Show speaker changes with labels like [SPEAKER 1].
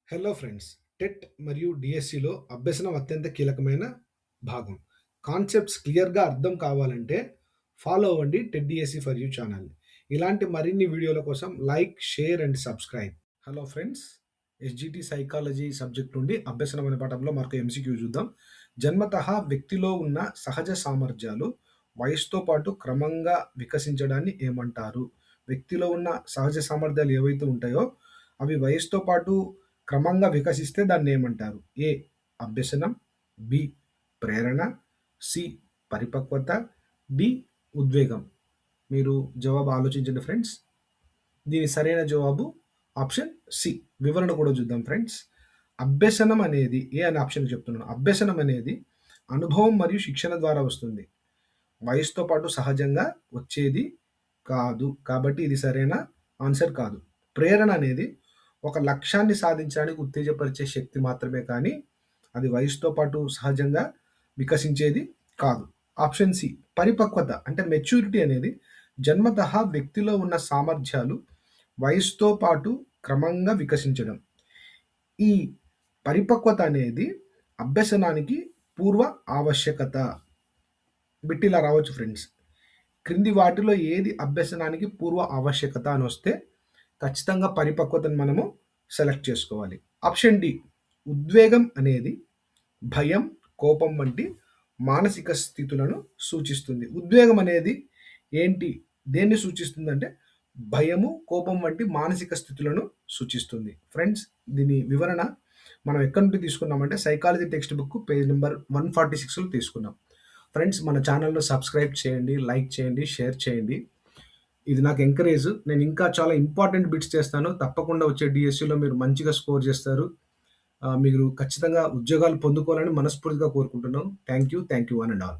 [SPEAKER 1] Hello friends. TET మరియు డిఎస్సిలో అభ్యసనం అత్యంత కీలకమైన భాగం. కాన్సెప్ట్స్ క్లియర్‌గా అర్థం కావాలంటే ఫాలో అవ్వండి TET DSC for you channel. ఇలాంటి మరిన్ని వీడియోల కోసం like, share and subscribe. Hello friends. SGT psychology subject నుండి అభ్యసనం అనే పాఠంలో మరొక ఎంసీక్యూ చూద్దాం. జన్మతః వ్యక్తిలో ఉన్న సహజ సామర్థ్యాలు వయస్సుతో పాటు క్రమంగా వికసించడాన్ని ఏమంటారు? వ్యక్తిలో ఉన్న సహజ సామర్థ్యాలు ఏవైతే ఉంటాయో అవి వయస్సుతో పాటు క్రమంగా వికసిస్తే దాన్నేమంటారు? ఏ. అభ్యసనం, బి. ప్రేరణ, సి. పరిపక్వత, డి. ఉద్వేగం. మీరు జవాబు ఆలోచించండి ఫ్రెండ్స్. దీని సరైన జవాబు ఆప్షన్ సి. వివరణ కూడా చూద్దాం ఫ్రెండ్స్. అభ్యసనం అనేది ఏ అనే ఆప్షన్ చెప్తున్నాను. అభ్యసనం అనేది అనుభవం మరియు శిక్షణ ద్వారా వస్తుంది. వయసుతో పాటు సహజంగా వచ్చేది కాదు. కాబట్టి ఇది సరైన ఆన్సర్ కాదు. ప్రేరణ అనేది ఒక లక్ష్యాన్ని సాధించడానికి ఉత్తేజపరిచే శక్తి మాత్రమే కానీ అది వయసుతో పాటు సహజంగా వికసించేది కాదు. Option C. పరిపక్వత అంటే మెచ్యూరిటీ అనేది జన్మతః వ్యక్తిలో ఉన్న సామర్థ్యాలు వయసుతో పాటు క్రమంగా వికసించడం. ఈ పరిపక్వత అనేది అభ్యసనానికి పూర్వ ఆవశ్యకత. బిట్టిలా రావచ్చు ఫ్రెండ్స్. క్రింది వాటిలో ఏది అభ్యసనానికి పూర్వ ఆవశ్యకత అని వస్తే ఖచ్చితంగా పరిపక్వతను మనము సెలెక్ట్ చేసుకోవాలి. Option D. ఉద్వేగం అనేది భయం, కోపం వంటి మానసిక స్థితులను సూచిస్తుంది. ఉద్వేగం అనేది ఏంటి? దేన్ని సూచిస్తుందంటే భయము, కోపం వంటి మానసిక స్థితులను సూచిస్తుంది. ఫ్రెండ్స్, దీని వివరణ మనం ఎక్కడి నుండి తీసుకున్నామంటే psychology text book page number 146లో తీసుకున్నాం. ఫ్రెండ్స్, మన ఛానల్‌ను సబ్స్క్రైబ్ చేయండి, లైక్ చేయండి, షేర్ చేయండి. ఇది నాకు ఎంకరేజ్. నేను ఇంకా చాలా ఇంపార్టెంట్ బిట్స్ చేస్తాను. తప్పకుండా వచ్చే డిఎస్సిలో మీరు మంచిగా స్కోర్ చేస్తారు. మీరు ఖచ్చితంగా ఉద్యోగాలు పొందుకోవాలని మనస్ఫూర్తిగా కోరుకుంటున్నాను. Thank you one and all.